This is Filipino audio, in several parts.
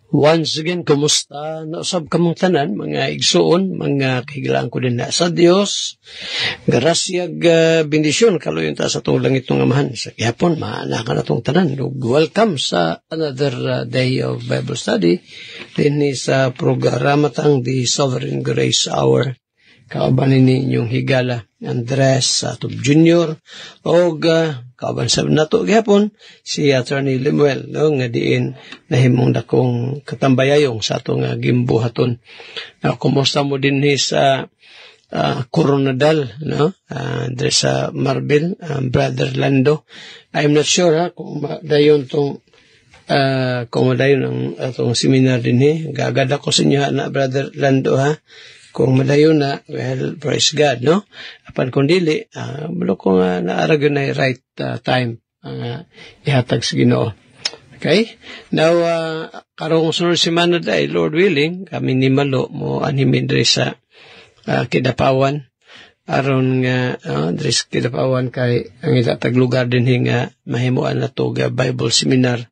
Once again, kumusta? Nausab ka mong tanan, mga igsuon, mga kahigalaan ko din na sa Dios. Grasyag bendisyon, kaloyon ta sa itong langit ng amahan. Sa kihapon, maanaka na itong tanan. Welcome sa another day of Bible study. Din sa programaang The Sovereign Grace Hour. Kaubanin ninyong higala, Andres Atub Jr. o kauban sa nato gihapon si Attorney Lemuel, no, nga diin nahimong dakong katambayayong sa atong gimbuhaton. Kumusta mo din sa Coronadal, no? Andres sa Marbil, Brother Lando. I'm not sure kung dayon tong kung dayon ang atong seminar din gagada ko sa inyo na Brother Lando Kung malayo na, well, praise God, no? Apan kung dili, malo ko nga naarag na right time ang ihatag sa Ginoo. Okay? Now, karong sunod semana dahil, Lord willing, kami ni Malo mo animin diri sa Kidapawan. Aron nga, diri sa Kidapawan kay ang itatag lugar din nga mahimuan na to Bible Seminar.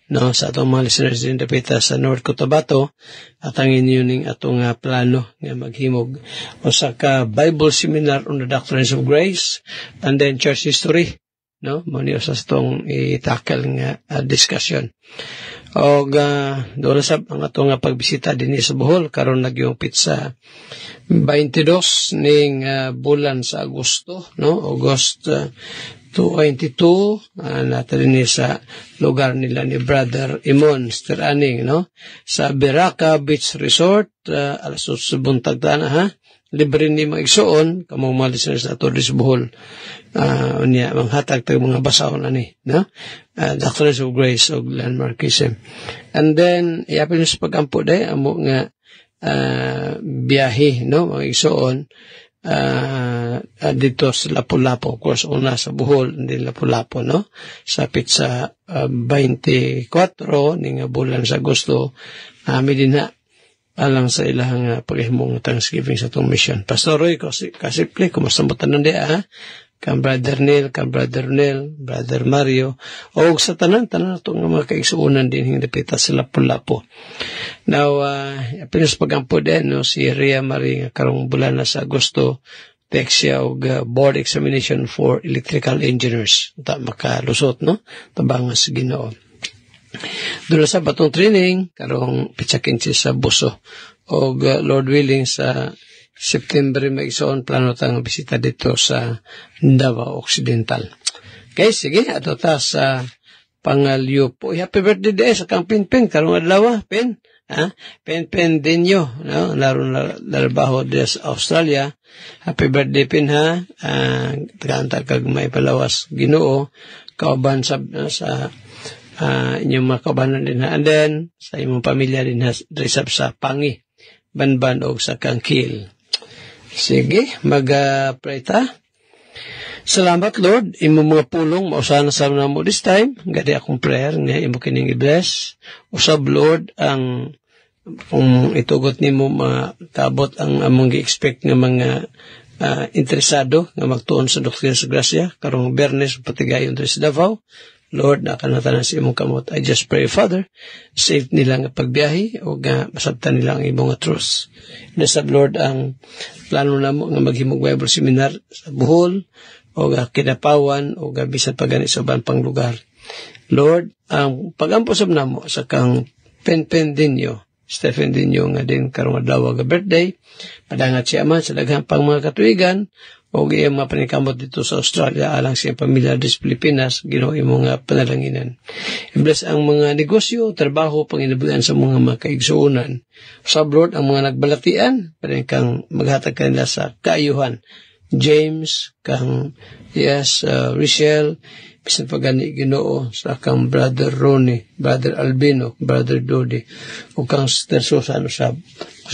No, sa atong mga listeners din dapita sa North Cotabato at ang inyuning atong plano nga maghimog o sa Bible Seminar on the Doctrines of Grace and then Church History, no, mao sa atong i-tackle nga discussion. Og doon sa ang atong pagbisita din sa Bohol karon nagyumpit sa 22 ning bulan sa Agosto, no, August 2022, natin sa lugar nila ni Brother Imon Steraning, no? Sa Biraca Beach Resort, alas 8 sa buntag tana, libre ni maigsuon, kamong mga listeners sa Torres Bohol, unya, manghatag tag mga basahon ani, no? Doctrines of Grace o Landmarkism. And then, iyapin sa pagampo day, amo nga biyahe, no? Maigsuon, dito sa Lapu-Lapu, of course, una sa Bohol, hindi Lapu-Lapu, no? Sapit sa 24 ning bulan sa Agosto, din na alang sa ilang paghimong Thanksgiving sa itong mission. Pastor Roy, kasipli, kumusta mo tanan di, Kang Brother Neil, Kang Brother Nel, Brother Mario, o sa tanan itong mga kaigsuunan din hindi pita sa Lapu-Lapu. Now, pinos pagampo din, no, si Rhea Marie nga karong bulan na sa Agosto, text siya og board examination for electrical engineers. Ta makalusot, no? Tabang sa Ginoo. Doon sa batong training, karong pitsakin siya sa Buso. Og Lord willing sa September maisoon plano tang bisita dito sa Davao Occidental. Okay, sige, ato ta sa pangalyo po. Happy birthday day sa Kang Pinpin, karong adlaw, Pin. Pen din nyo, no? Naroon na trabaho din sa Australia. Happy birthday, Pin, tagantag kag may palawas Ginoo, kauban sa inyong mga kaubanan din and then sa imong pamilya din resab sa Pangi, Banban o sa Kangkil. Sige, mag-pray ta. Salamat, Lord, imo mga pulong, mausana sa mo this time. Gadi akong prayer, nga imo kining i-bless. Usab, Lord, ang kung itugot ni mo makabot ang among gi-expect nga mga interesado nga magtuon sa doktrina sa grasya, karong Bernes, patigayon sa Davao. Lord, nakanatanan sa imong kamot. I just pray, Father, save nila nga pagbiyahe o nga masabtan nila ang imong truths. Nasab, Lord, ang plano na mo nga maghimog Bible Seminar sa Bohol o nga Kidapawan o nga bisan pagani sa ubang pang lugar. Lord, ang pag-ampusab na mo sa Kang Pen dinyo, Stephen dinyo nga din karong adlaw nga birthday, padangat siya man sa daghang pang mga katuigan, o iyang mga panikamot dito sa Australia alang siyang pamilya sa Pilipinas, Ginoo imong panalanginan. I-bless ang mga negosyo, trabaho, panginabuyan sa mga kaigsuunan. Sa Lord, ang mga nagbalatian, parin kang maghatag kanila sa kaayuhan. James, kang Richelle, bisan pagani Ginoo sa kang Brother Ronnie, Brother Albino, Brother Dodi, o kang Sister Susan sa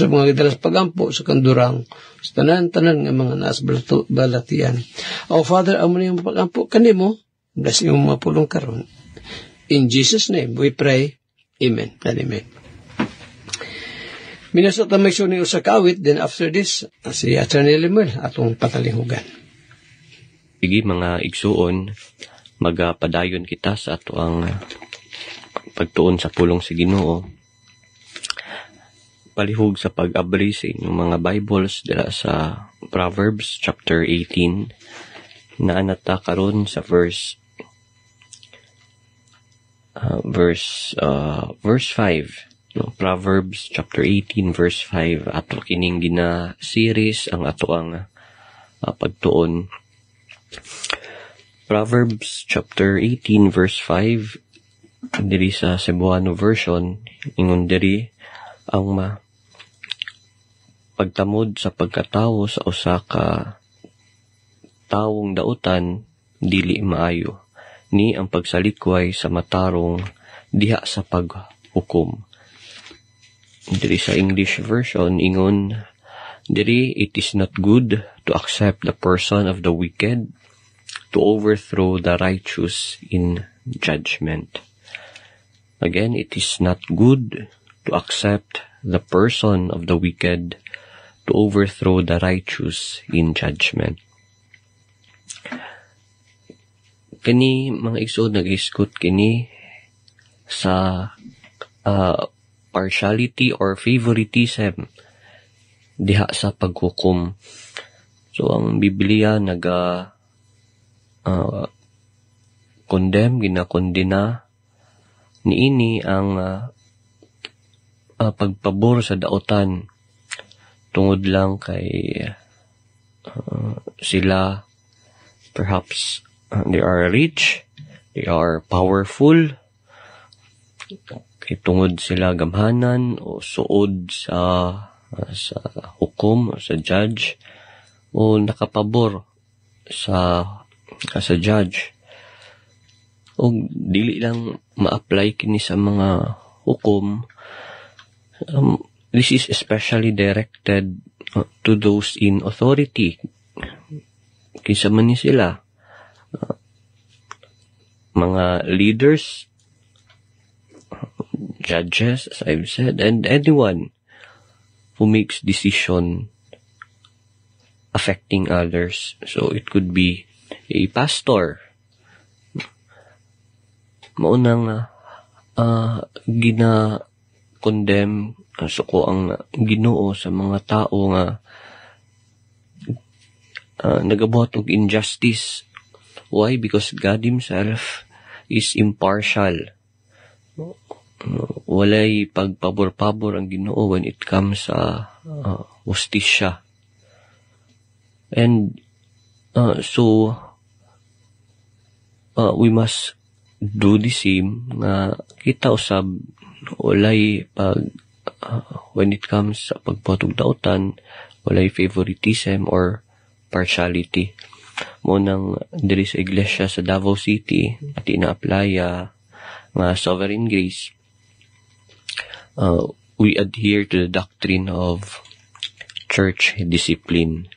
mga gidalas pagampo sa kandurang, sa tanan-tanan nga mga naas balatian. O Father, amo na yung pagampo kanimo, bless yung mga pulong karon. In Jesus' name, we pray. Amen and amen. Minasot ang may suning sa kawit, then after this, si Attorney Lemuel, atong patalinghugan. Sige mga igsuon, magpadayon kita sa ato ang pagtuon sa pulong sa Ginoo. palihog sa pag-abri sa inyong mga Bibles dira sa Proverbs chapter 18 na anata karon sa verse 5, no? Proverbs chapter 18 verse 5, ato kining gina series ang ato ang pagtuon. Proverbs chapter 18 verse 5 diri sa Cebuano version, ingon diri ang pagtamod sa pagkatawo sa usa ka tawong dautan dili maayo, ni ang pagsalikway sa matarong diha sa paghukom. Diri sa English version ingon diri, it is not good to accept the person of the wicked, to overthrow the righteous in judgment. Again, it is not good to accept the person of the wicked, to overthrow the righteous in judgment. Kini mga igsoon nag-iskot kini sa partiality or favoritism diha sa paghukom. So ang Biblia condemn, ginakondena niini ang pagpabor sa dautan tungod lang kay sila perhaps they are rich, they are powerful, kay tungod sila gamhanan o suod sa hukom o sa judge o nakapabor sa judge. O dili lang ma-apply kini sa mga hukom. This is especially directed to those in authority. Kinsa man ni sila, mga leaders, judges, as I've said, and anyone who makes decision affecting others. So it could be a pastor, maunang gina-condemn suko ang Ginoo sa mga tao nga nagabuhat og injustice. Why? Because God Himself is impartial. Walay pagpabor-pabor ang Ginoo when it comes sa hustisya. And so we must do the same nga kita usab walay when it comes sa pagpatug dautan, walay favoritism or partiality. Mo nang diri sa iglesia sa Davao City at ina-apply nga sovereign grace, we adhere to the doctrine of church discipline.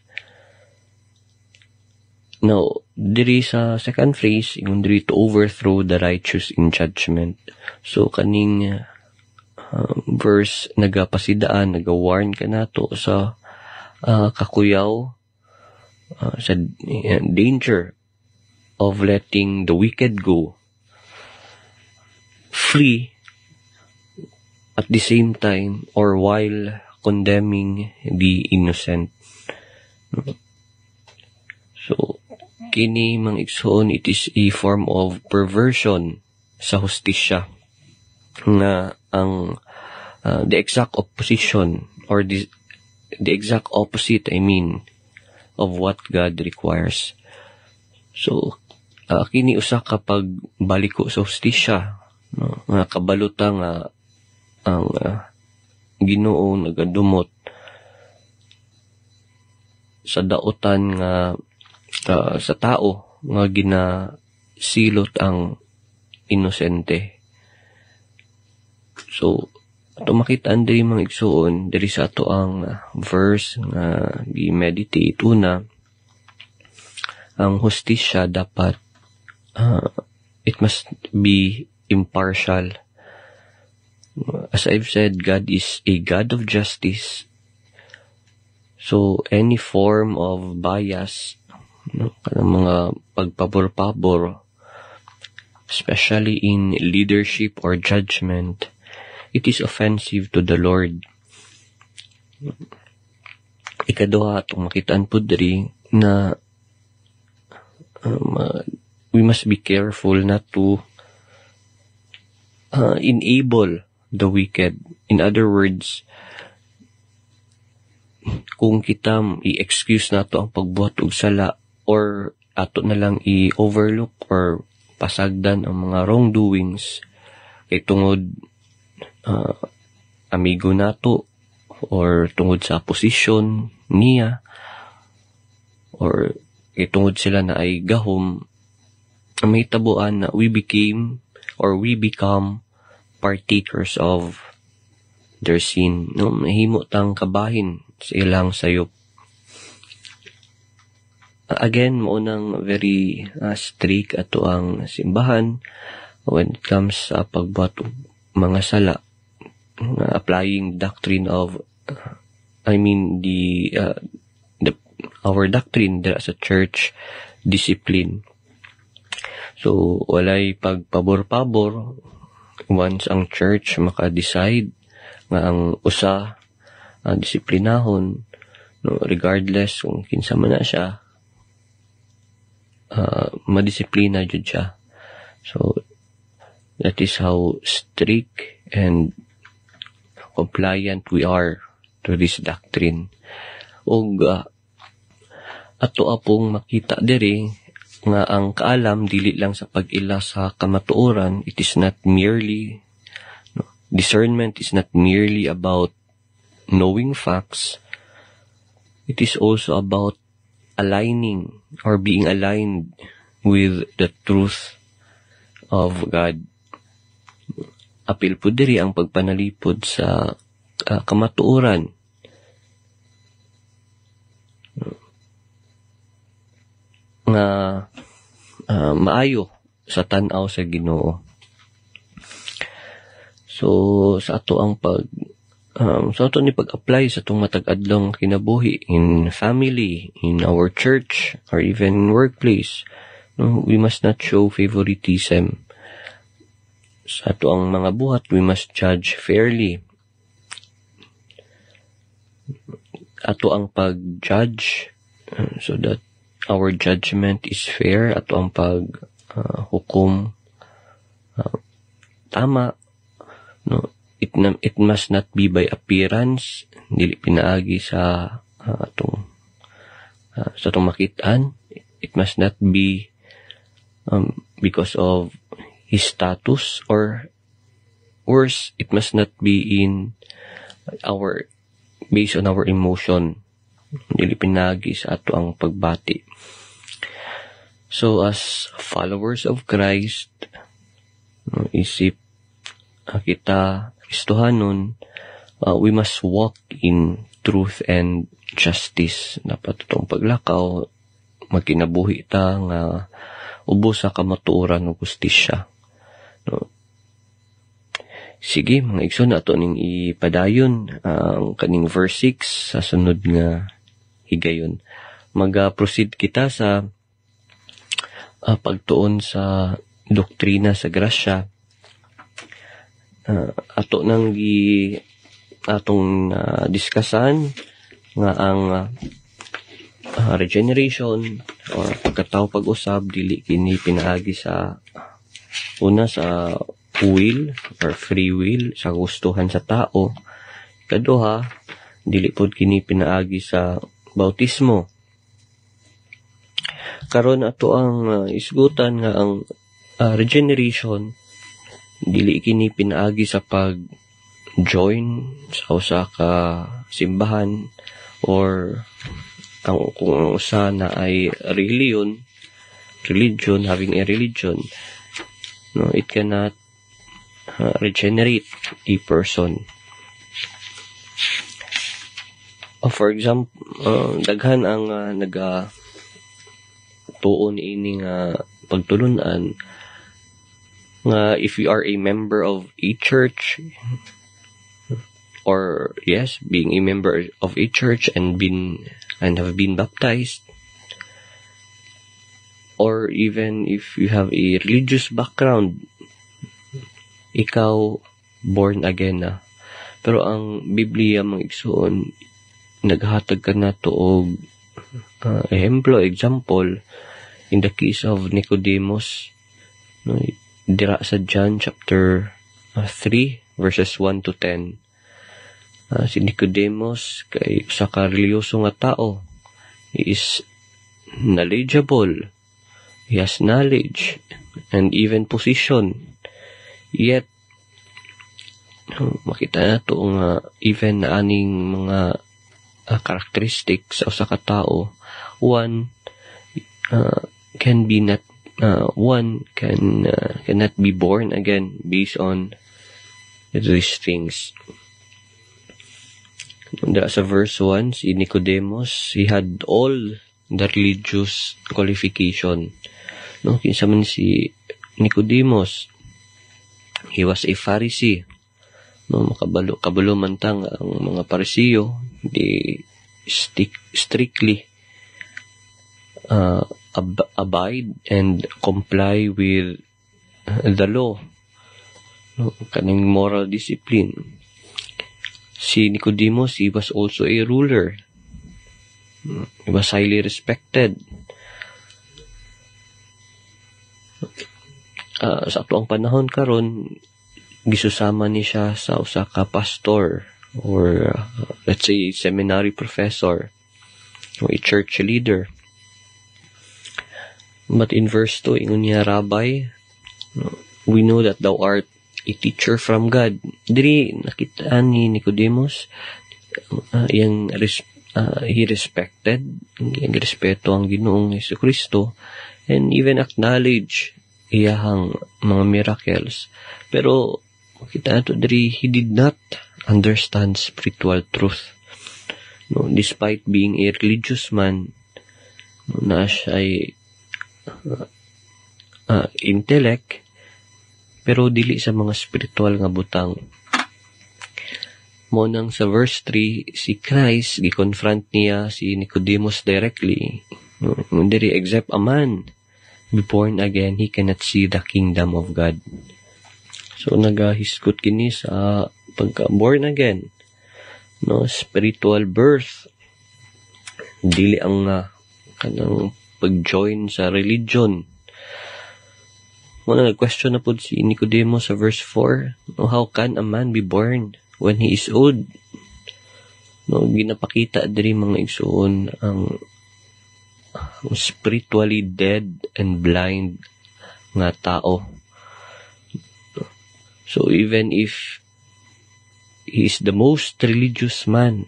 Now, diri sa second phrase, ingon diri to overthrow the righteous in judgment. So, kaning verse nagapasidaan, nagawarn ka nato sa kakuyaw, sa danger of letting the wicked go free at the same time or while condemning the innocent. So, kini mang igsoon, it is a form of perversion sa hustisya nga ang the exact opposition or the exact opposite, of what God requires. So kini usa kapag baliko sa hustisya, no? Nga kabaluta nga ang Ginoo nagadumot sa dautan nga sa tao nga ginasilot ang inosente. So ato makitaan diri mga igsoon diri sa ato ang verse nga gi-meditate. Una, ang hustisya dapat it must be impartial. As I've said, God is a God of justice. So any form of bias, mga pagpabor-pabor, especially in leadership or judgment, it is offensive to the Lord. Ikaduha, itong makitaan po diri na we must be careful not to enable the wicked. In other words, kung kita i-excuse nato ang pagbuhat og sala or ato na lang i-overlook or pasagdan ang mga wrongdoings kay tungod amigo nato or tungod sa posisyon niya or kay tungod sila na ay gahom, may tabuan na we become partakers of their sin. No, mahimo tang kabahin sa ilang sayop. Again, maunang very strict ato ang simbahan when it comes sa pagbuhat og mga sala, applying doctrine of our doctrine there as a church discipline. So walay pagpabor-pabor once ang church maka-decide nga ang usa disiplinahon, no, regardless kung kinsa man na siya, madisiplina jud siya. So that is how strict and compliant we are to this doctrine. Og ato apong makita diri nga ang kaalam dili lang sa pag-ila sa kamatuoran. It is not merely discernment is not merely about knowing facts. It is also about aligning or being aligned with the truth of God. Apil po diri ang pagpanalipod sa kamatuoran. Nga maayo sa tan-aw sa Ginoo. So sa ato ang ni pag-apply sa itong matag-adlong kinabuhi in family, in our church, or even in workplace, no, we must not show favoritism. Sa ato ang mga buhat, we must judge fairly. Ato ang pag-judge so that our judgment is fair. Ato ang pag-hukom tama. No, it must not be by appearance, dili pinaagi sa atong makitaan. It must not be because of his status, or worse, it must not be based on our emotion. Dili pinagi sa ato ang pagbati. So as followers of Christ, isip kita Kristohanon, we must walk in truth and justice. Dapat itong paglakaw, magkinabuhi ta nga ubos sa kamatuoran o justisya. No? Sige, mga igsoon, ato ning ipadayon ang kaning verse 6 sa sunod nga higayon. Mag-proceed kita sa pagtuon sa doktrina sa grasya. Ato nang atong diskasan nga ang regeneration or pagkatao pag-usab dili kini pinaagi sa una sa will or free will sa gustuhan sa tao. Ikaduha, dili pod kini pinaagi sa bautismo. Karon ato ang isgutan nga ang regeneration dili kini pinaagi sa pag-join sa usa ka simbahan or kung usa na ay religion, having a religion. No, it cannot regenerate a person. For example, daghan ang tuon ini nga pagtulunan nga if you are a member of a church, or yes, being a member of a church and have been baptized, or even if you have a religious background, ikaw born again na. Pero ang Biblia, mga igsoon, naghatag ka na to og example, in the case of Nicodemus, no, dira sa John chapter 3, verses 1 to 10. Si Nicodemus, kay usa ka reliyoso nga tao. He is knowledgeable. He has knowledge and even position. Yet, makita na ito even aning mga characteristics sa usa ka tao. One cannot be born again based on these things. Sa verse 1, si Nicodemus, he had all the religious qualification. No, kinsa man si Nicodemus, he was a Pharisee. No, kabalo man tang ang mga Parisiyo, they strictly abide and comply with the law, no, kaning moral discipline. Si Nicodemus, he was also a ruler. He was highly respected. Sa atuang panahon karon, gisusama ni siya sa usa ka pastor or let's say seminary professor or a church leader. But in verse 2, ingon niya, Rabbi, we know that thou art a teacher from God. Diri nakita ni Nicodemus, he respected, yung respeto ang Ginoong Jesucristo, and even acknowledge iyahang mga miracles. Pero makita nato diri, he did not understand spiritual truth. No, despite being a religious man, na siya ay intellect, pero dili sa mga spiritual nga butang. Mo nang sa verse 3, si Christ, gi-confront niya si Nicodemus directly. Diri, except a man be born again, he cannot see the kingdom of God. So, nagahiskot kini sa pagka-born again. No, spiritual birth. Dili ang kanang pag-join sa religion. Muna nag-question na po si Nicodemus sa verse 4. No, how can a man be born when he is old? No, ginapakita diri mga igsoon ang spiritually dead and blind nga tao. So even if he is the most religious man,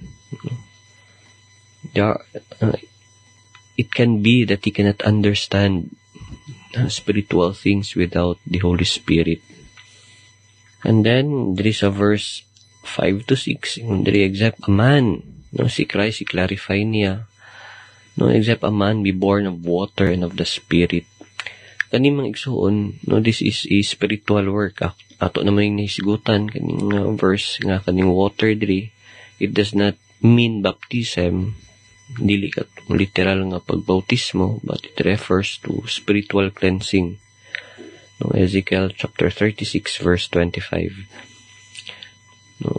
it can be that he cannot understand spiritual things without the Holy Spirit. And then there is a verse 5 to 6, there except a man, no, si Christ, i-clarify niya, no, except a man be born of water and of the Spirit. Kani mga igsoon, no, this is a spiritual work. Ato naman yung nahisigutan kaning verse nga kaning water diri, it does not mean baptism, dili ka literal nga pagbautismo, but it refers to spiritual cleansing. No, Ezekiel chapter 36 verse 25. No,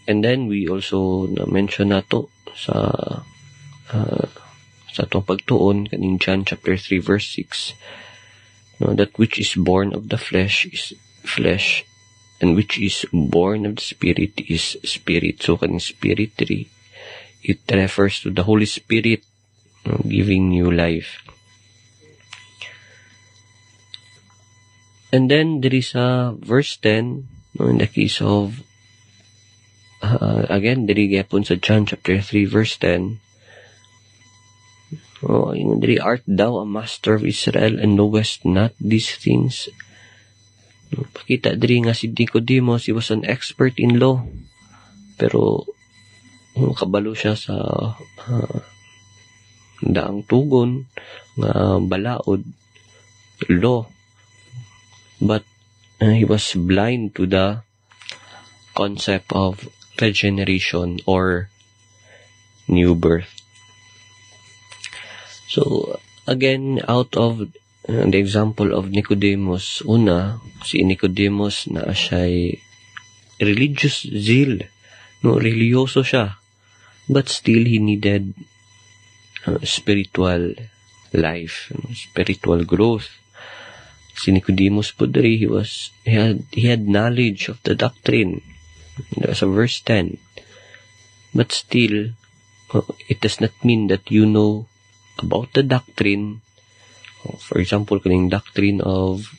and then we also na-mention nato sa atong pagtuon kaning John chapter 3 verse 6. No, that which is born of the flesh is flesh, and which is born of the Spirit is spirit. So kaning spirit diri, it refers to the Holy Spirit, giving new life. And then there is a verse 10, in the case of again diri gyapon sa John chapter 3 verse 10. Diri, art thou a master of Israel and knowest not these things? Pakita diri nga si Nicodemus, he was an expert in law, pero kabalo siya sa daang tugon nga balaod law, but he was blind to the concept of regeneration or new birth. So again, out of the example of Nicodemus, una, si Nicodemus na siya'y religious zeal. No, religyoso siya. But still, he needed spiritual life, spiritual growth. Si Nicodemus po diri, he had knowledge of the doctrine. Sa verse 10. But still, it does not mean that you know about the doctrine. For example, kaning doctrines of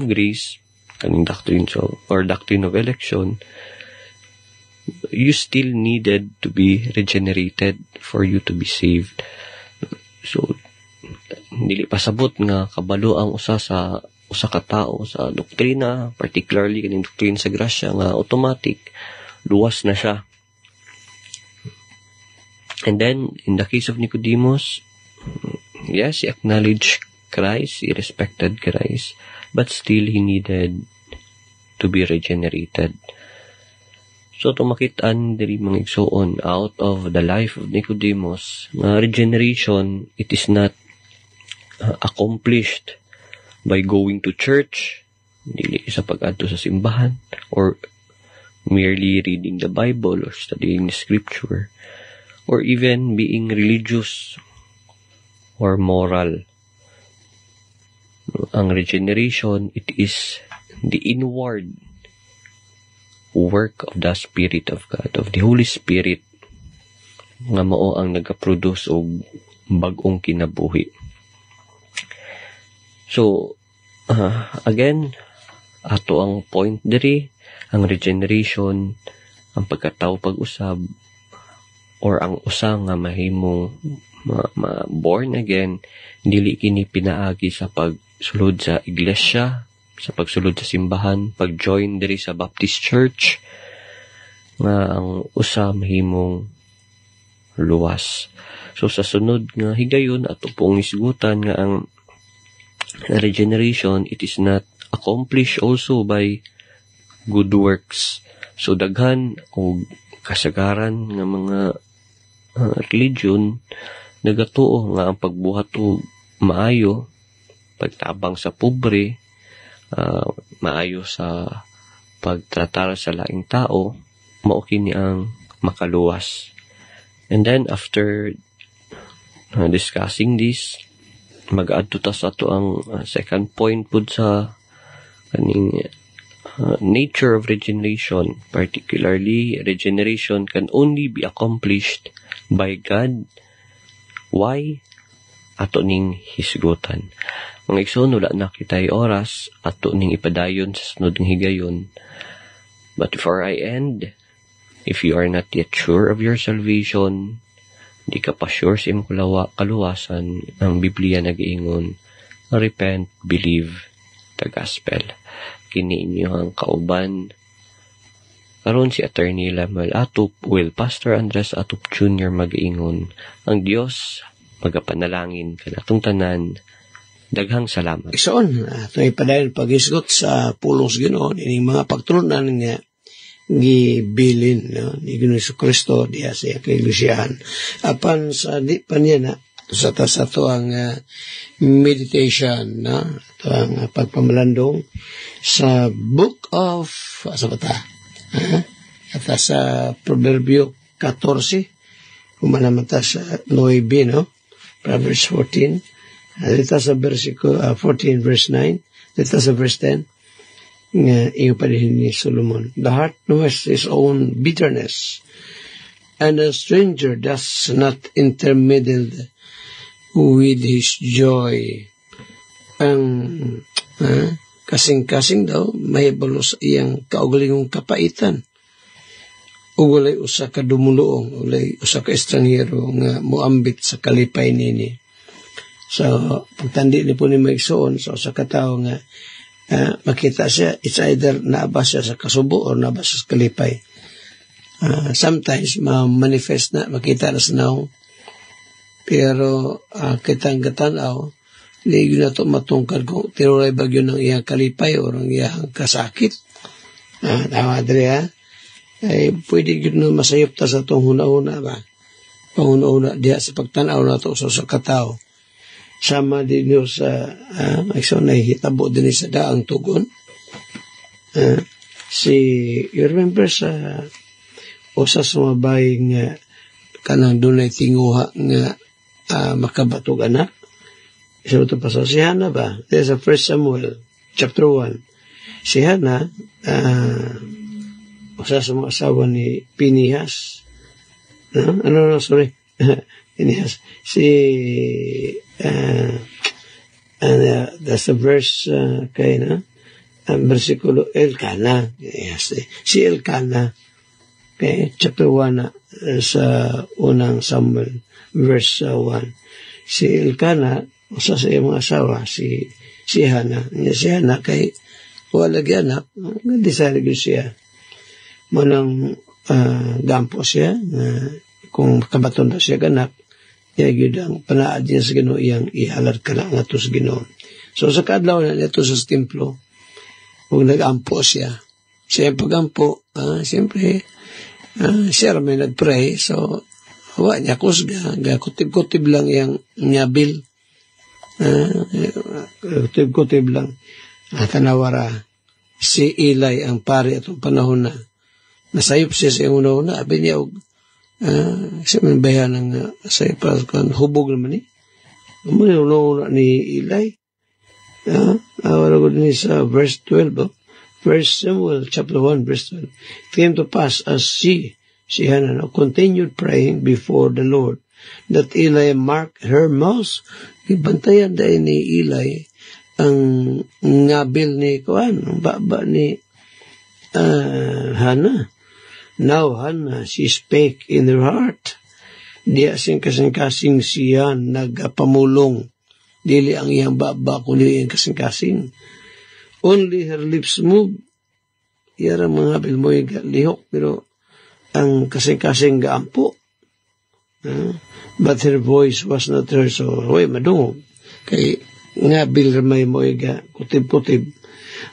grace, kaning doctrine of election, you still needed to be regenerated for you to be saved. So, dili pasabot nga kabalo ang usa ka tao sa doktrina, particularly kaning doktrina sa grasya nga automatic luwas na siya. And then in the case of Nicodemus, yes, he acknowledged Christ, he respected Christ, but still he needed to be regenerated. So, tumakitaan diri mga igsoon out of the life of Nicodemus, regeneration, it is not accomplished by going to church, dili sa pag-adto sa simbahan, or merely reading the Bible or studying the scripture, or even being religious or moral. Ang regeneration, it is the inward work of the Spirit of God, of the Holy Spirit, nga mao ang nagaproduce og bag-ong kinabuhi. So, again, ato ang point diri, ang regeneration, ang pagkatao pag-usab, or ang usa nga mahimong born again, dili kini pinaagi sa pagsulod sa iglesia, sa pagsulod sa simbahan, pag-join diri sa Baptist Church, nga ang usa mahimong luwas. So sa sunod nga higayon ato pong isgutan nga ang regeneration, it is not accomplished also by good works. So daghan o kasagaran nga mga religion nagatuo nga ang pagbuhat og maayo, pagtabang sa pobre, maayo sa pagtratar sa laing tao, mao kini ang makaluwas. And then after discussing this, mag-adto ta sa ato ang second point pud sa kaning nature of regeneration. Particularly, regeneration can only be accomplished by God. Why? Ato ning hisgutan. Mga igsoon, wala na kita'y oras, ato ning ipadayon sa sunod ng higayon. But before I end, if you are not yet sure of your salvation, di ka pa sure sa imong kaluwasan, ang Biblia nag-iingon, repent, believe the gospel. Kini inyo ang kauban. Karon si Attorney Lemuel Atup, Pastor Andres Atup Jr. mag-iingon, ang Dios magapanalangin kanatong tanan. Daghang salamat. Igsoon, ito ipadayon pag-isgot sa pulong sa Ginoo, ining mga pagtulunan nga gibilin, no? Ni Ginoong Kristo diya sa Iglesiyahan. Apan sa di pa niya na, sa to ang meditation, no? Ito ang pagpamalandong sa book of, sa bata, at sa Proverbio 14, kumanaman ta sa 9, no? Proverbs 14, dito sa versikulo 14 verse 9, dito sa verse 10, iyo pa din ni Solomon. The heart knows his own bitterness, and a stranger does not intermeddle with his joy. Ang kasing-kasing daw, may balos iyang kaugalingong kapaitan. Ugulay usa ka dumuluong, ulay usa ka estranghero nga muambit sa kalipay nini. So, pagtandi ni po ni Maigsoon, so sa katao nga, makita siya, it's either naabas siya sa kasubo or naabas sa kalipay. Sometimes, ma-manifest na, makita na sa naong, pero kitang gatanaw, hindi yun na ito matungkad kung tinuray bagyo ng iyang kalipay o ng iyang kasakit. Tama, Adria, ay pwede yun na masayop ta sa itong huna-huna ba? Panguna-una diya sa pagtanaw na ito sa katao. Sama din yun sa, na hitabo din sa daang tugon. you remember sa usa sa mga bahay nga kanang dunay tinguha nga makabatog anak. So ito pa si Hannah ba? There's a 1 Samuel chapter 1. Si Hannah, usa sa mga asawa ni Pinihas. Sorry. Pinihas. That's the verse versikulo Elkanah. Yes, si Elkanah. Okay, chapter 1 sa unang Samuel, verse 1. Si Elkanah, usa sa iyang mga asawa, si Hannah. Si Hannah kay wala lagi anak, nag-desire siya. Manang gampo siya, kung kabaton na siya ganak, yun ang panaad niya sa Ginoo iyang ihalad ka na nga to sa Ginoo. So sa kadlaw na ito sa templo, kung nag-ampo siya, siya pag-ampo, siyempre, siya may nag-pray, so hawa niya kusga, kutib-kutib lang yung nyabil, kutib-kutib lang, tanawara, si Eli ang pari atong panahon na, nasayop siya sa una-una, abi niya, siya may bayan ng sayop, hubog naman Muna una ni Eli, awara ko din sa verse 12, 1 Samuel chapter 1 verse 12. It came to pass as she Hannah continued praying before the Lord, that Eli marked her mouth. Ibantayan dahil ni Eli ang ngabil ni ang baba ni Hannah. Now Hannah, she spake in her heart. Di asing kasing-kasing siya nagpamulong. Dili ang iyang baba, kundi iyang kasing-kasing. Only her lips move. Iyara mga bil mo lihok, pero ang kasing-kasing gaampo. But her voice was not heard, so madungog. Kay nga bil may mo kutib-kutib.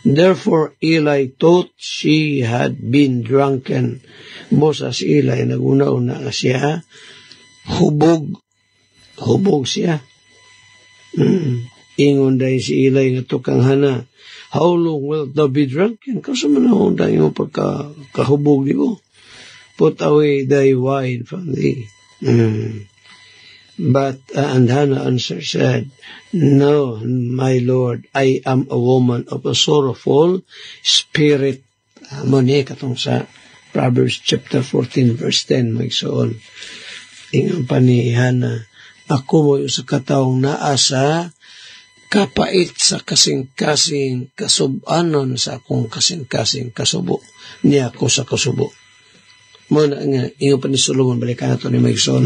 Therefore Eli thought she had been drunken. Bosa si Eli, naguna-una siya, hubog siya. Ingon dahil si Eli nga tukang Hannah, how long wilt thou be drunken? Kasi manahon dahil mo pagkahubog di mo. Put away thy wine from thee. But and Hannah answered, said, no, my Lord, I am a woman of a sorrowful spirit. Muna katong sa Proverbs chapter 14 verse 10 magsoon. Ingon pa ni Hannah, ako mo sa kataong naasa kapait sa kasing-kasing kasubanon sa akong kasing-kasing kasubo niya ako sa kasubo. Muna nga, ingon pa ni Solomon, balikan na ito ni Magson,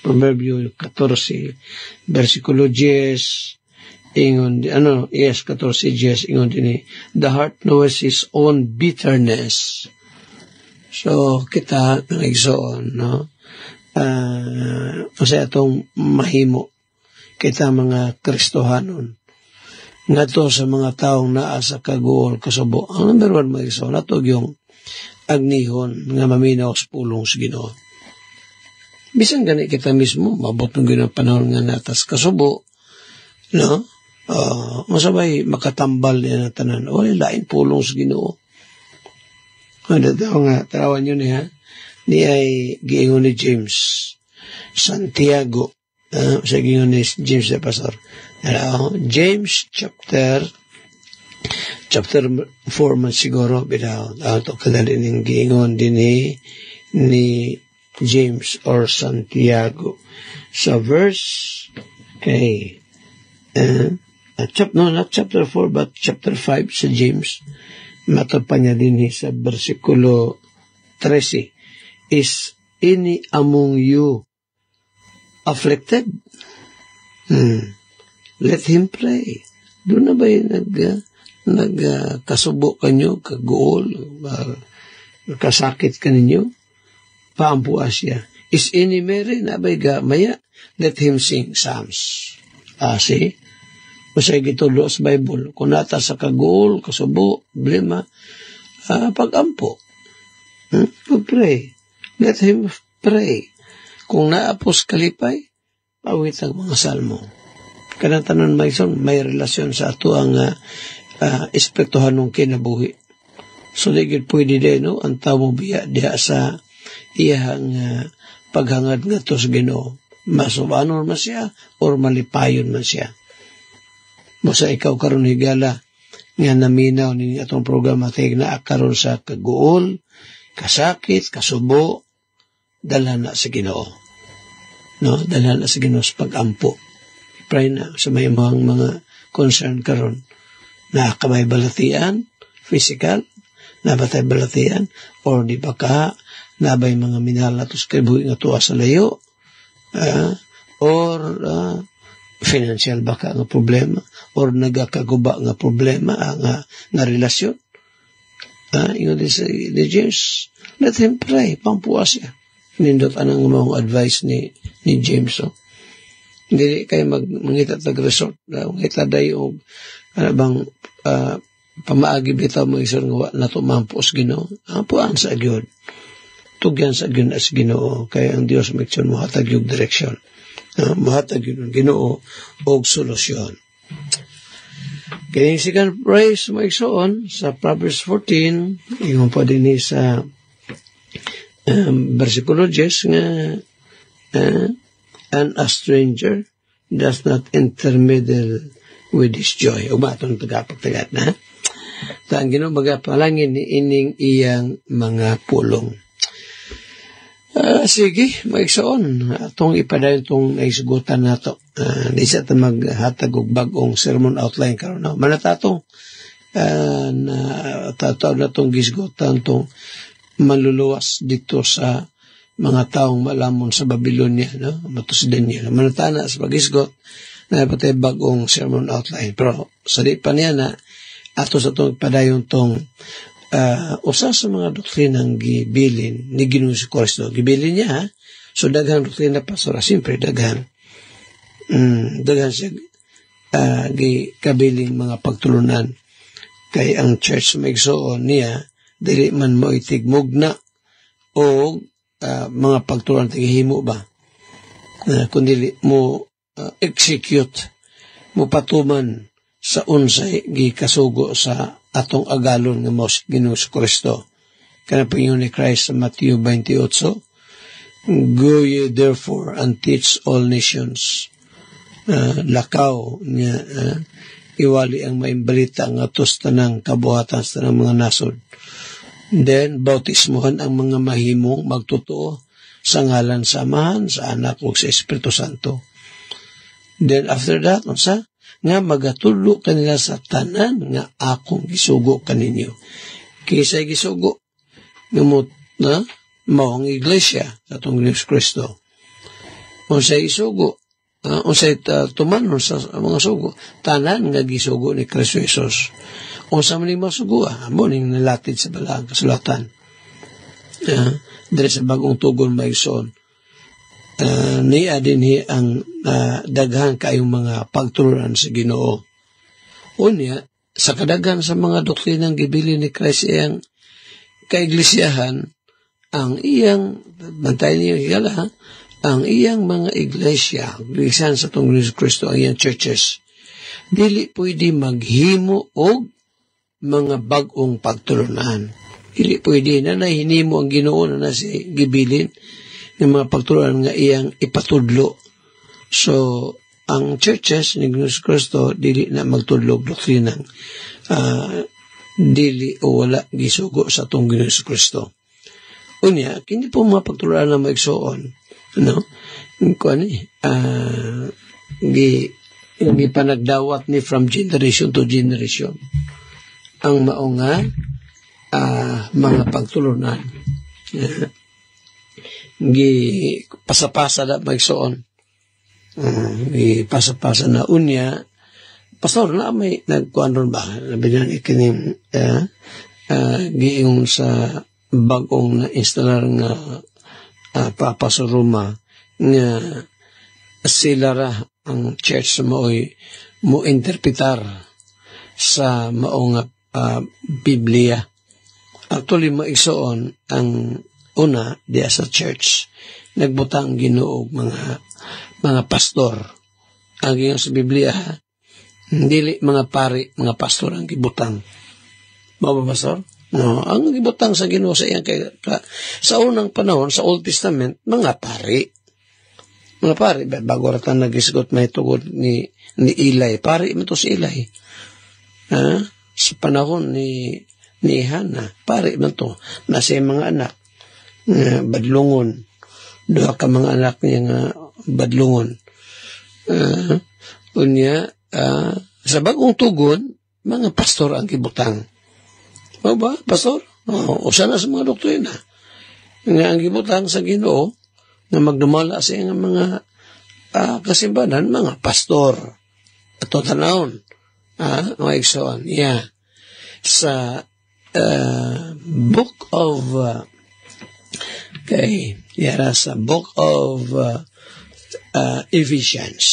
Proverbio 14, versikulo 10, ingon, 14, 10, ingon din the heart knows his own bitterness. So, kita, Magson, kasi itong mahimo, kita mga Kristohanon, nga to sa mga taong naa sa kaguol, kasubo. Ang number 1, Magson, natog yung agnihon nga maminaw sa pulong sa Ginoo. Bisan gani kita mismo, mabot ng Ginoo panahon nga natas kasubo, no? Masabay makatambal niya na tanan, lain pulong sa Ginoo. Ano daw nga, tarawan yun ni ay giingon ni James Santiago, sa giingon ni James the Pastor. James chapter 4 man siguro, bitaw, ito kadali ng giingon din ni James or Santiago. Sa verse, not chapter 4, but chapter 5 sa James, matapan niya din sa versikulo 13, is any among you afflicted? Let him pray. Doon na ba yung nagkasubo kanyo, kaguol, kasakit kaninyo, paampuas siya. Is any merry na ba'y maya? Let him sing psalms. See? Masay gitulo sa Bible. Kung nata sa kaguol, kasubo, problema, pag-ampo. Pag-pray. Let him pray. Kung naapos kalipay, pawit ang mga salmo. Kanatanon may relasyon sa ato ang espirituhan ng kinabuhi. So, digit pwede din, no? Ang tao mo biya diha sa iyang paghangad nga to sa Ginoo. Masubanon man siya or malipayon man siya. Basta ikaw karon higala nga naminaw ni atong programa tig na karon sa kaguol, kasakit, kasubo, dalhan na sa Ginoo. No, dalhan na sa Ginoo sa pag-ampo. Pray na sa may mga concern karon na kamay balatian, physical, nabatay balatian, or di ba ka nabay mga minalatos kay buhi nga tuwa sa layo, or financial baka nga problema, or nagakaguba nga problema nga relasyon. Ingon ni James, let him pray, pampuas siya. Nindot anang mga advice ni James. So. Hindi kayo mangita tag-resort, mangita dayo, pamaagi bitaw mo isang na tumampos Ginoo. Puan sa agyod. Tugyan sa agyod as Ginoo. Kaya ang Diyos maksyon mo hatag yung direksyon. Mahatag yung Ginoo o solusyon. Kaya yung second praise mo iksoon sa Proverbs 14, yung pa din sa versikulo 10 nga and a stranger does not intermeddle with his joy. O ba itong tagapagtagat na? Ang Ginoo magapalangin ni ining iyang mga pulong. Sige, maigsoon. Itong ipadayon itong naisugutan na ito. Di siya ito maghatag og bagong sermon outline karon na. Manatato, tataw na itong gisgutan itong maluluwas dito sa mga taong malamon sa Babylonia, no? Matos Daniel. Manatana sa pag-isgot na patay bagong sermon outline. Pero sa di pa niya na ato sa itong padayon itong usa sa mga doktrinang gibilin ni Ginoong Kristo. Gibilin niya, ha? So daghan doktrina pastora, siyempre daghan. Daghan siya gikabiling mga pagtulunan. Kay ang church maigsoon niya, dili man mo itigmugna o mga pagtulunan tigihimo ba? Kundi mo execute, mo patuman sa unsay gikasugo sa atong agalon nga mos Ginoong Kristo. Kana pingon ni Christ sa Matthew 28, go ye therefore and teach all nations. Lakaw nga iwali ang maimbalita nga tos tanang kabuhatan sa tanang mga nasod. Then, bautismuhan ang mga mahimong magtotoo sa ngalan samahan sa anak o sa Espiritu Santo. Then, after that, nga magatulo kanila sa tanan nga akong gisugo kaninyo. Kisa'y gisugo nga mo na maong iglesia sa itong Ginoong Kristo. Unsa'y isugo, unsa'y tumanon sa mga sugo, tanan nga gisugo ni Kristo Jesus. Unsa man ni masugo, amo ning nalatid sa balang kasulatan. Dere sa bagong tugon maigsoon. Niya din ang daghan kayong mga pagtulunan sa Ginoo. Unya, sa kadaghan sa mga doktrinang gibili ni Christ iyang kaiglesiyahan, ang iyang, bantayan niyo higala, ang iyang mga iglesia, iglesiyahan sa itong Kristo, ang iyang churches, dili pwede maghimo og mga bagong pagtulunan. Dili pwede na nahinimo ang Ginoo na si gibilin ng mga pagtulunan nga iyang ipatudlo. So, ang churches ni Ginoong Kristo dili na magtudlog doktrinang dili o wala gisugo sa itong Ginoong Kristo. Unya, hindi po mga pagtulunan na maigsoon, no? Gipanagdawat ni from generation to generation ang maunga mga pagtulunan. Pasapasa na maigsoon. Pasapasa na unya. Pastor, na may nagkuhan ron ba? Nabinan ikining giingon sa bagong na-installer nga Papa sa Roma nga sila ra ang church mo interpretar sa maong Biblia. Actually, maigsoon ang una diya sa church. Nagbutang Ginoo mga pastor. Ang gingon sa Biblia, dili mga pari, mga pastor ang gibutang. Mao ba, pastor? No, ang gibutang sa Ginoo sa iyang sa unang panahon sa Old Testament mga pari. Mga pari bago ratan nagisgot may tugod ni Eli. Pari man to si Eli. Sa panahon ni Hana, pari man to na sa mga anak badlungon. Duha ka mga anak niya nga badlungon. Unya sa bagong tugon mga pastor ang gibutang. O ba, pastor? Usa na sa mga doktrina. Nga ang gibutang sa Ginoo na magdumala sa mga kasimbahan, mga pastor. Ato tanawon. Mga igsoon. Yeah. Sa book of sa book of Ephesians.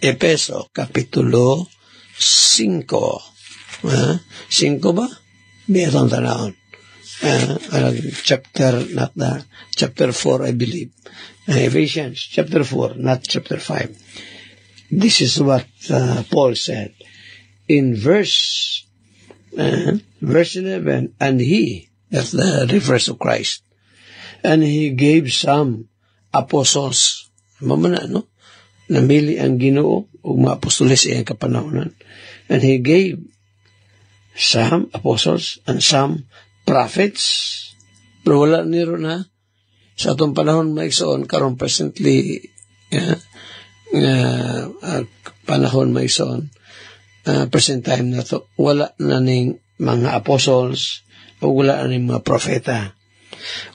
Epeso, Kapitulo 5. 5 ba? Biyatang tanawon. Chapter 4, I believe. Ephesians, chapter 4, not chapter 5. This is what Paul said. In verse 11, and he, that's the refers to Christ, and he gave some apostles, mamana, no? Namili ang Ginoo o mga apostoles iyang kapanahonan. And he gave some apostles and some prophets. Pero wala niro na sa atong panahon maigsoon karon presently panahon maigsoon present time na to wala na ning mga apostles o wala na ning mga propeta.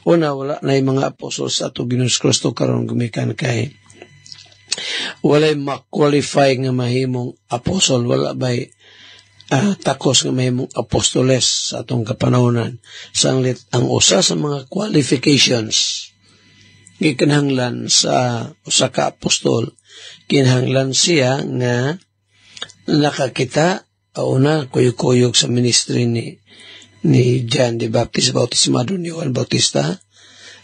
Una, wala na yung mga apostles sa ato Ginoong Kristo karon gumikan kay walay ma-qualify nga mahimong apostol, wala ba'y takos nga mahimong apostoles sa atong kapanahonan. Sanglit ang usa sa mga qualifications gikinahanglan sa usa ka apostol, kinahanglan siya nga nakakita una kuyog-kuyog sa ministry ni John the Baptist, bautismado ni Juan Bautista,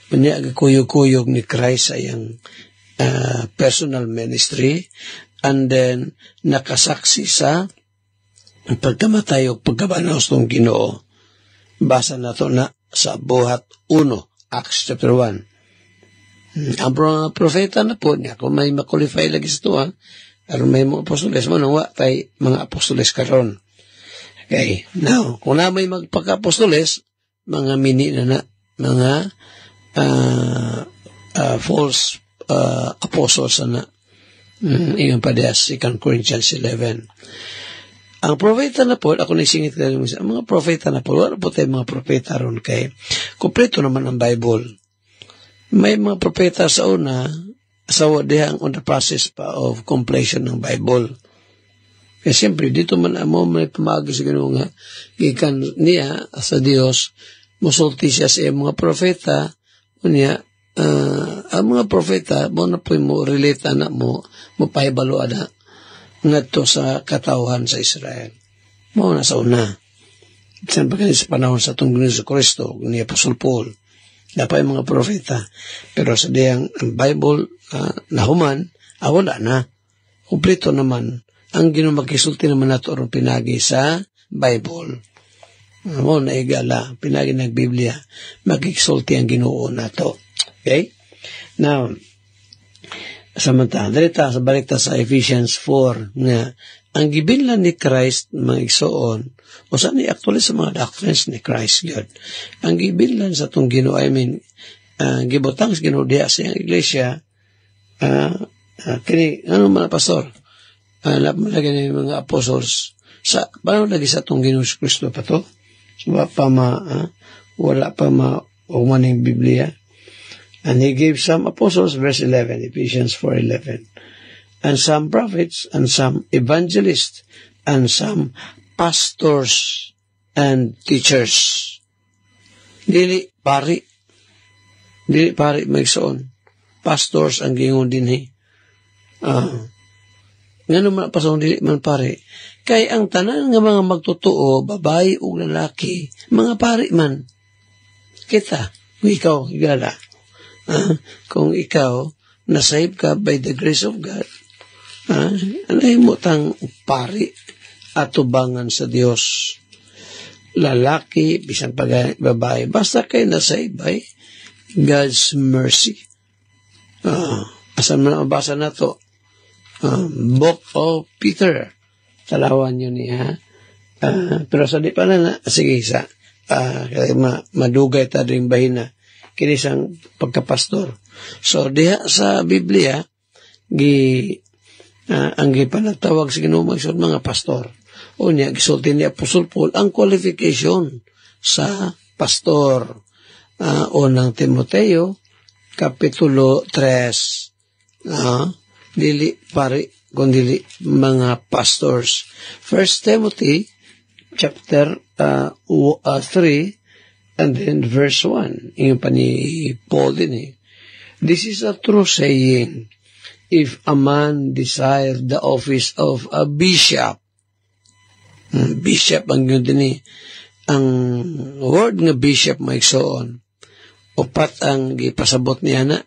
unya kuyog-kuyog ni Christ sa iyang personal ministry, and then nakasaksi sa pagkamatay o pagkabanos ng Ginoo. Basa na to na sa Buhat 1, Acts chapter 1. Ang propeta na po niya, kung may makulify lagi sa ito, pero may mga apostoles, manungwa tay mga apostoles karon. Okay, now, kung na may magpaka-apostoles, mga mini na mga false apostles na iyon pa diya 2 Corinthians 11. Ang propeta na po, ako naisingit ka rin, ang mga propeta na po, wala po tayo mga propeta ron kay kumpleto naman ang Bible. May mga propeta sa una, asawa dihang on the process pa of completion ng Bible. Kaya siyempre, dito man mo may pamagi sa Ginoo nga, gikan niya sa Dios, musulti siya sa mga propeta, unya, ang mga propeta, mo na po mo relate na mo pahibalo na ngadto sa katawhan sa Israel. Mo na sa una. Bisan pa sa panahon sa itong Ginoong Kristo, ni Apostol Paul, dapat mga propeta. Pero sa diyang Bible nahuman, wala na. Kompleto naman. Ang Ginoo magkisulti naman nato aron pinagi sa Bible. Mo na igala, pinagi ng Biblia, magkisulti ang Ginoo nato. Okay? Now, samantala, dalita sa balita sa Ephesians 4 nga ang gibilhan ni Christ mga igsoon o saan ni actually sa mga doctrines ni Christ God. Ang gibilhan sa itong Ginoo, gibutang sa Ginoo diya sa iyang iglesia, kini, ano mga pastor, napalagay na yung mga apostles, paano lagi sa itong Ginoong Kristo pa to? So, wala pa umaning Biblia. And he gave some apostles, verse 11, Ephesians 4:11, and some prophets, and some evangelists, and some pastors and teachers. Dili pari magsoon. Pastors ang gingon dinhi. Ngano man pason dili man pari. Kay ang tanan nga mga magtotoo, babae ug lalaki, mga pari man. Kita, ikaw igala. Kung ikaw nasave ka by the grace of God, anay mo tang pari at tubangan sa Dios. lalaki, bisan pa babae, basta kayo nasave by God's mercy. Asan mo na mabasa na to? Book of Peter. Talawan yun niya. Pero sa di pa na, sige, madugay ta rin bahina kinisang pagkapastor. So, diha sa Biblia, ang gipanatawag sa Ginoo magsud mga pastor. O niya, gisulti ni Apostle Paul ang qualification sa pastor. Unang Timoteo, Kapitulo 3. Dili pare, kundi mga pastors. 1 Timothy, chapter 3, and then verse 1. Yung pa ni Paul din eh. This is a true saying. If a man desire the office of a bishop, bishop ang yun din eh. Ang word nga bishop maigsoon, upat ang gipasabot niya na,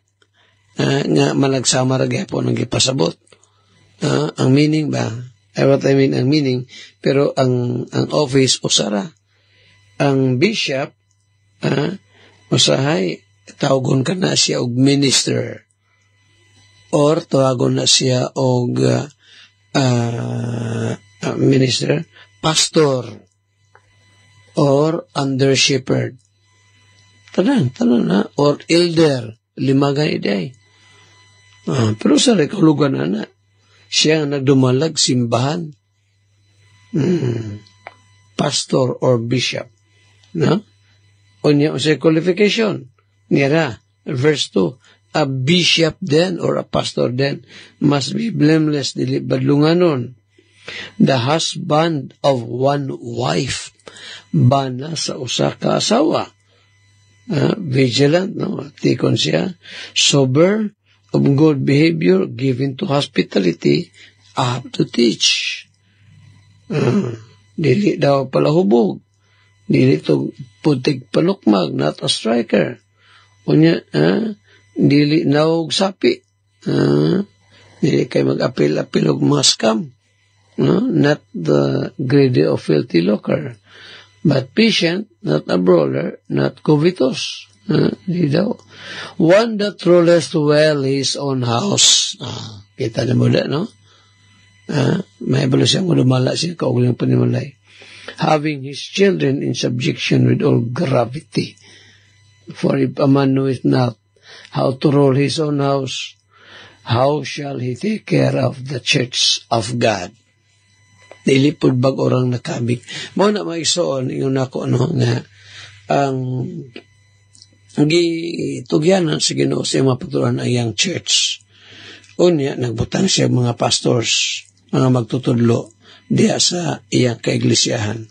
nga malagsama ragya po ng gipasabot. Ang meaning ba? What I mean ang meaning, pero ang office usara. Ang bishop, usahay, tawagon ka na siya og minister, or tawagon na siya og minister, pastor, or under shepherd. Tanan na, or elder, limagan iday. Pero sa rekulugan na, siya ang nagdumalag simbahan. Pastor or bishop. No? Unya sa qualification. Nira, verse 2, a bishop then or a pastor then must be blameless, dili badlunganon. The husband of one wife, bana sa usa ka asawa. Vigilant, no? Tikon siya, sober, of good behavior, given to hospitality, up to teach. Dili daw palahubog. Dili to putig palukmag, not a striker. Unya, dili nawog sapi. Dili kay mag-apil-apil og mga scam. Not the greedy or filthy lucre. But patient, not a brawler, not covetous. Di daw. One that ruleth well his own house. Kita na mo da, no? May balo siyang lumala siya kaugulang panimulay. Having his children in subjection with all gravity. For if a man knoweth not how to rule his own house, how shall he take care of the church of God? Nilipod bag orang nakabig. Mo na maisoon, yung nako, no, nga, ang gitugyanan sa Ginoo sa mga pagturuan ay ang church. Unya, nagbutang siya mga pastors, mga magtutudlo, diya sa iyang kaiglesiyahan.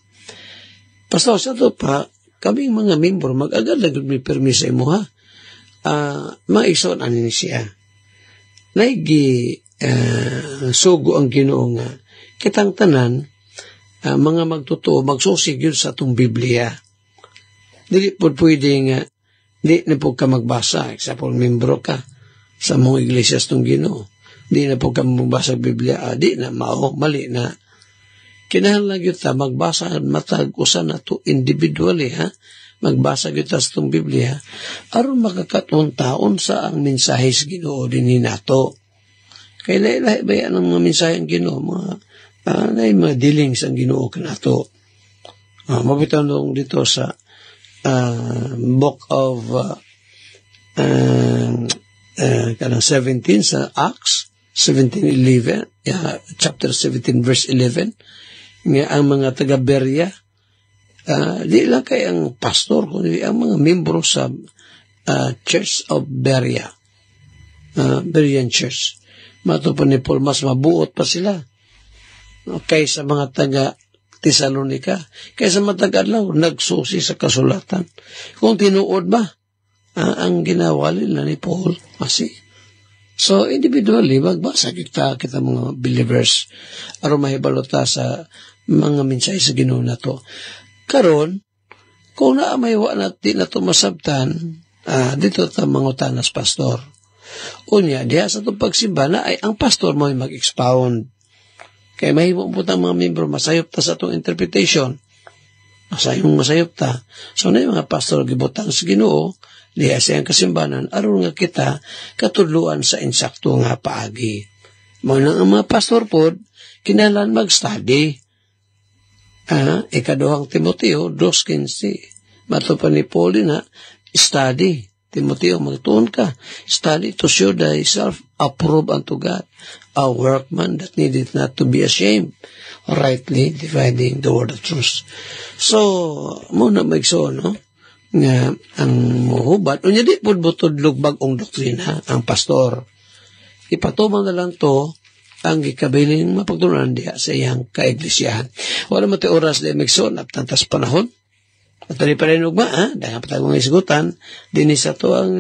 Pastor, sa ito pa, kaming mga membro, mag-agad lang may permisa mo ha. Maisoon ani ni siya. Naigi sugo ang Ginoo nga, kitang tanan, mga magtutuo, magsusig yun sa itong Biblia. Dili po pwede nga, di na po ka magbasa, example, membro ka sa mga iglesia sa itong Ginoo. Di na po ka magbasa ng Biblia, di na, mali na. Kinahanglan yun ta, magbasa, matag-usan na to individually, ha? Magbasa yun ta sa itong Biblia, aron makakatong taon sa ang mensahe sa Ginoo din nato. Kaya lahi-lahi ba yan ang mga mensahe ang Ginoo, mga dealings ang Ginoo kanato. Mabitaw nung dito sa book of 17 sa Acts 17:11, chapter 17 verse 11, nga ang mga taga-Berea, di lang kay ang pastor, kundi ang mga membro sa Church of Berea, Berean Church. Matupan ni Paul, mas mabuot pa sila kaysa mga taga-Tesalonica, kaysa mga taga-Adlaw, nagsusi sa kasulatan. Kung tinuod ba, ang ginawali na ni Paul, So, individually, magbasa kita mga believers, aron mahibalota sa mga mensahe sa Ginoo na to. Karon, kung naamayawa natin na ito masabtan, dito ta mangutanas pastor. Unya, diha sa itong pagsimba na ay ang pastor mo ay mag-expound. Kaya mahimo po ang mga membro, masayop ta sa itong interpretation. Masayong masayop ta. So na yung mga pastor gibutang sa Ginoo, diha sa iyang kasimbanan, aron nga kita katudluan sa insakto nga paagi. Mga ang mga pastor pod, kinahanglan mag-study. Ikaduhang Timoteo 2:15. Mato pa ni Paul na, study. Timoteo, magtuon ka. Study to show thyself approved unto God, a workman that needeth not to be ashamed, rightly dividing the word of truth. So, muna maigso, no? Nga, ang muhubat, unya di po butod lugbag-ong doktrina, ang pastor. Ipatubang na lang to, ang gikabiling mapagtunan diha sa iyang kaiglesiyahan. Wala mo ti oras di maigso, naptantas panahon. At tali pa rin ugma, dahil patag mga isgutan, dinis ato ang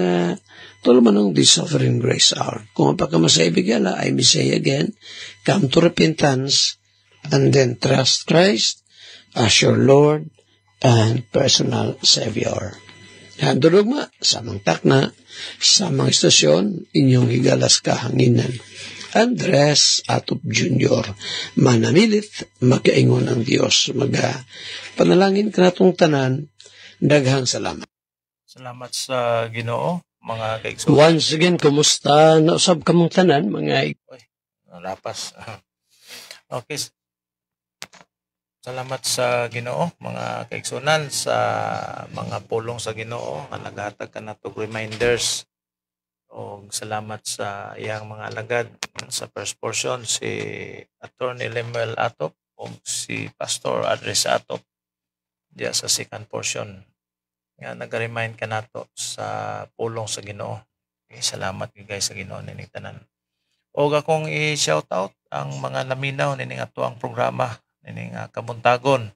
tulumanong the sovereign grace hour. Kung pagkamasaibigala, I may say again, come to repentance, and then trust Christ as your Lord and personal Savior. Handulog samang takna, samang istasyon, inyong higalas kahanginan. Andres Atop Jr. Manamilit, makaingon ang Diyos. Panalangin ka natong tanan, daghang salamat. Salamat sa Ginoo, mga kaigsunan. Once again, kumusta? Nausab ka mong tanan, mga Lapas. Okay. Salamat sa Ginoo, mga kaigsunan, sa mga pulong sa Ginoo, nga naghatag ka natong reminders. O salamat sa iyang mga alagad sa first portion, si Attorney Lemuel Atop o si Pastor Andres Atop diya sa second portion. Nga nag-remind ka nato sa pulong sa Ginoo. Okay, salamat guys sa Ginoo nining tanan. O akong i-shout out ang mga naminaw nining ato ang programa nining kabuntagon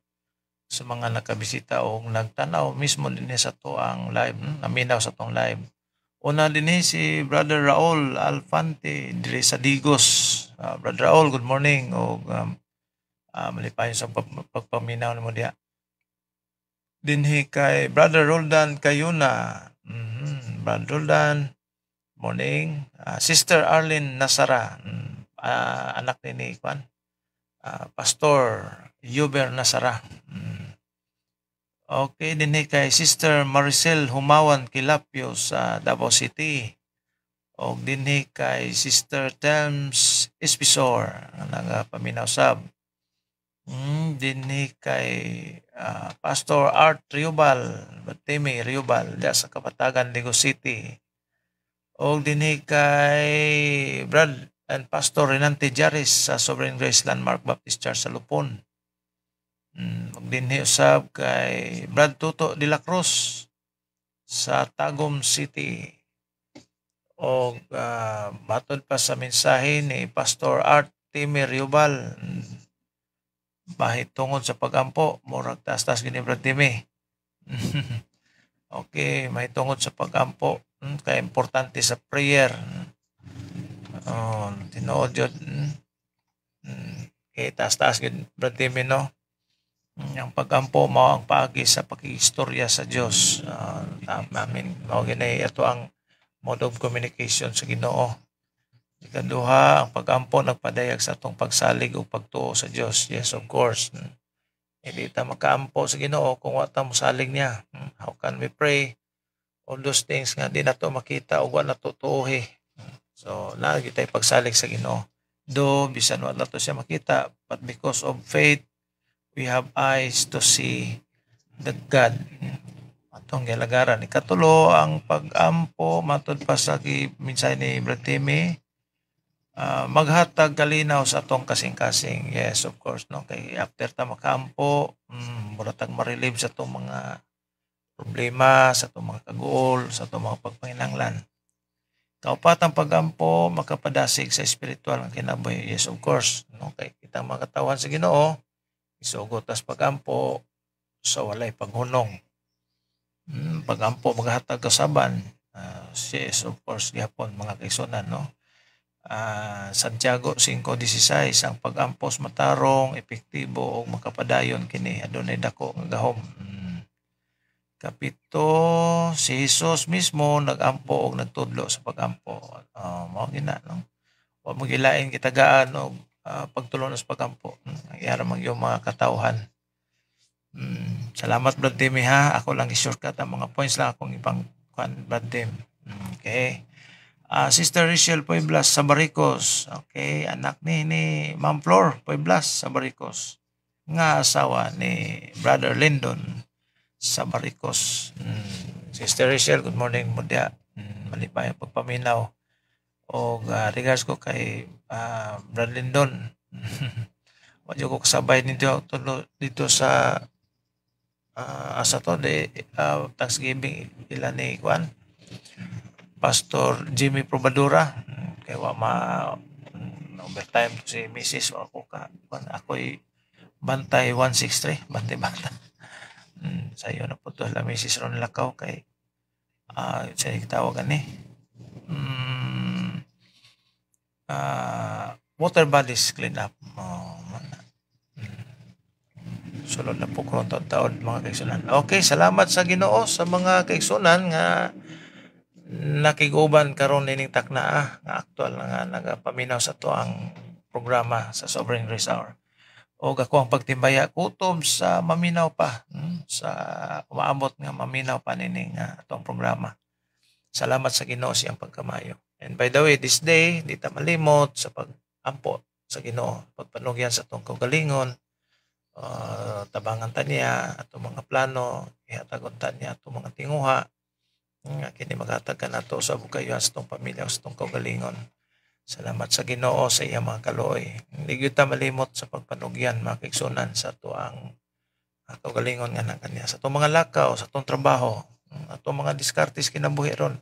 sa mga nakabisita o nagtanaw mismo din sa to ang live, naminaw sa tong live. Una din si Brother Raul Alfante dire sa Digos. Brother Raul, good morning. O malipayon sa pagpaminaw mo diya. Dinhi kay Brother Roldan Kayuna. Brother Roldan, morning. Sister Arlene Nasara, anak ni Kwan. Pastor Yuber Nasara. Okay, dinhi kay Sister Maricel Humawan Kilapio sa Davao City. O dinhi kay Sister Thames Espisor nga paminaw sab. Dinhi kay Pastor Art Riobal, Batimi Riobal da sa Kapatagan, Legos City. O dinhi kay Brad and Pastor Renante Jaris sa Sovereign Grace Landmark Baptist Church sa Lupon. Dinhi usab kay Brad Tuto de la Cruz sa Tagum City. O batod pa sa mensahe ni Pastor Art Timi Riobal, bahit tungod sa pagampo, murag taas-taas gini Brad Timi. Okay, may tungod sa pagampo, kaya importante sa prayer. Tinuod yun. Okay, taas-taas gini Brad Timi, no? Ang pagampo mao ang paagi sa pakikistorya sa Dios. Mao gini ato ang mode of communication sa Ginoo. Ikaduha, ang pagampo nagpadayag sa atong pagsalig o pagtuo sa Dios. Yes, of course. Hindi ta makaampo sa Ginoo kung wa ta mosalig niya. How can we pray? All those things nga di nato makita o wa nato tuohi. So, lagi tayo pagsalig sa Ginoo. Do bisan wa nato siya makita, but because of faith, we have eyes to see the God. Atong gilagaran. Ikatulo, ang pag-ampo, matod pa sa minsay ni Brad Timmy, maghatag kalinaw sa atong kasing-kasing. Yes, of course, no? Kay after ta makaampo, muratag ma-relieve sa atong mga problema, sa atong mga kagool, sa atong mga pagpanginanglan. Kaupat ang pag-ampo, makapadasig sa spiritual ng kinabuhi. Yes, of course, no? Kay kitang makatawan sa Ginoo, isugot as pagampo sa walay paghunong. Pagampo maghatag kasaban. Yes, of course, gihapon mga kaigsunan, no? Santiago 5:16, ang pag-ampos matarong, epektibo o makapadayon kini adunay dako nga gahom. Kapito, si Jesus mismo nag-ampo o nagtudlo sa pag-ampo. Mao gina, no? Wa mo gilain kitagaan og pagtulon sa pagampo. Nangyari mang yung mga katauhan. Salamat Brad Timmy ha. Ako lang i-shortcut ang mga points lang akong ibang Brad Tim. Okay. Sister Rachel Pueblas Sabaricos. Okay, anak ni Ma'am Flor Pueblas Sabaricos. Nga asawa ni Brother Lyndon Sabaricos. Sister Rachel, good morning mo dia. Malipay ang pagpaminaw. O regards ko kay Brother Lyndon. Wadyo ko kasabay dito sa asa to Thanksgiving ilan ni Juan Pastor Jimmy Probadora kay wa overtime si Mrs. ako ako'y bantay 163 bantay sayo na po to la Mrs. Ron Lakaw kay siya tawagan ni water bodies clean up sulod na po ko taon mga kaigsunan. Okay, salamat sa Ginoo sa mga kaigsunan nga nakiguban karon ining takna nga aktual nga nagapaminaw sa to ang programa sa Sovereign Grace Hour. O ako ang pagtimbaya kutob sa maminaw pa sa umaabot nga maminaw pa nining atong programa. Salamat sa Ginoo siyang pagkamayo. And by the way, this day di ta malimot sa pagampo sa Ginoo, pagpanugyan sa atong kaugalingon. Tabangan ta niya ato mga plano, ihatagon ta niya ato mga tinguha nga kini maghatag nato sa bugayon sa tong pamilya sa tong kaugalingon. Salamat sa Ginoo sa iyang mga kaluoy. Hindi gyud ta malimot sa pagpanugyan mga kaigsunan sa tuang kaugalingon nga na kaniya sa tong mga lakaw, sa tong trabaho, ato mga diskartes kinabuhi ron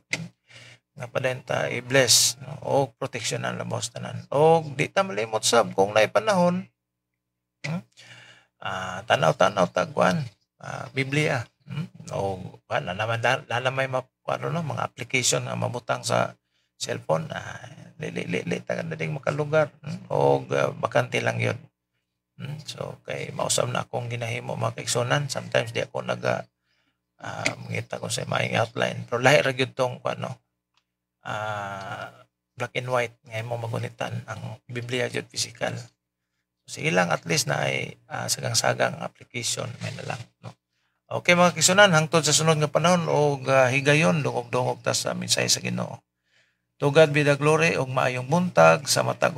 nga padenta i-bless o proteksyonan lamos tanan. O di ta malimot sab kung naay panahon tanaw-tanaw tagwan Biblia o nalamay mga application nga mabutang sa cellphone li tagan ding makalugar o bakante lang yun. So kay mausab na akong ginahimo mga kaigsunan, sometimes di ako mangita ko sa maing outline pero lahi ra gyud tong black and white nga imo magunitan ang Biblia jud physical. Sige lang at least na ay sagang-sagang application may na lang no. Okay mga kaigsunan, hangtod sa sunod nga panahon o higayon dungog-dungog ta sa mensahe sa Ginoo. To God be the glory og maayong buntag sa matag